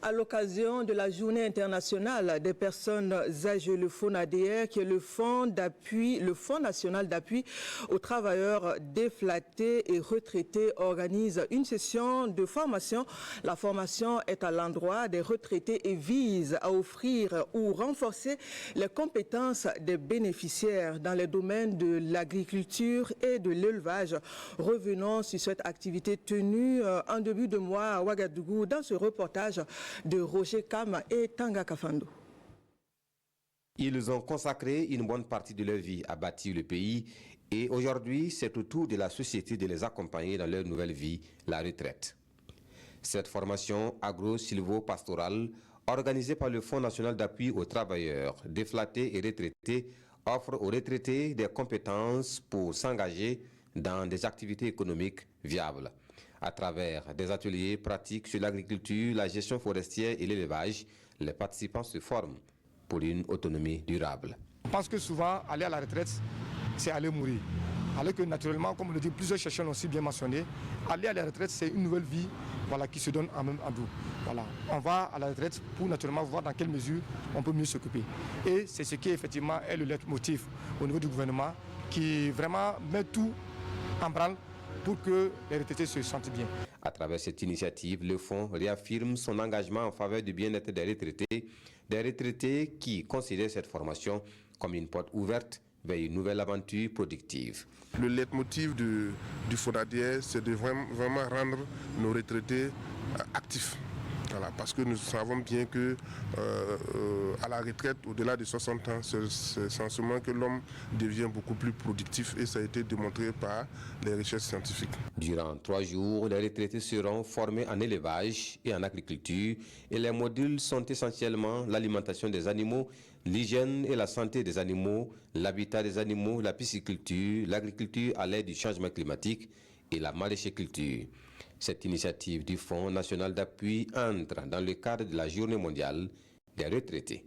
À l'occasion de la Journée internationale des personnes âgées, le FONADR, qui est le Fonds national d'appui aux travailleurs déflattés et retraités, organise une session de formation. La formation est à l'endroit des retraités et vise à offrir ou renforcer les compétences des bénéficiaires dans les domaines de l'agriculture et de l'élevage. Revenons sur cette activité tenue en début de mois à Ouagadougou dans ce reportage de Roger Kama et Tanga Kafando. Ils ont consacré une bonne partie de leur vie à bâtir le pays et aujourd'hui, c'est au tour de la société de les accompagner dans leur nouvelle vie, la retraite. Cette formation agro-silvo-pastorale, organisée par le Fonds national d'appui aux travailleurs déflattés et retraités, offre aux retraités des compétences pour s'engager dans des activités économiques viables. À travers des ateliers pratiques sur l'agriculture, la gestion forestière et l'élevage, les participants se forment pour une autonomie durable. Je pense que souvent, aller à la retraite, c'est aller mourir. Alors que naturellement, comme le dit plusieurs chercheurs l'ont aussi bien mentionné, aller à la retraite, c'est une nouvelle vie qui se donne en même temps. On va à la retraite pour naturellement voir dans quelle mesure on peut mieux s'occuper. Et c'est ce qui effectivement est le leitmotiv au niveau du gouvernement qui vraiment met tout en branle pour que les retraités se sentent bien. À travers cette initiative, le Fonds réaffirme son engagement en faveur du bien-être des retraités qui considèrent cette formation comme une porte ouverte vers une nouvelle aventure productive. Le leitmotiv du FONADR, c'est de vraiment rendre nos retraités actifs. Voilà, parce que nous savons bien que à la retraite, au-delà de 60 ans, c'est essentiellement que l'homme devient beaucoup plus productif et ça a été démontré par les recherches scientifiques. Durant 3 jours, les retraités seront formés en élevage et en agriculture et les modules sont essentiellement l'alimentation des animaux, l'hygiène et la santé des animaux, l'habitat des animaux, la pisciculture, l'agriculture à l'aide du changement climatique et la maraîchère-culture. Cette initiative du Fonds national d'appui entre dans le cadre de la Journée mondiale des retraités.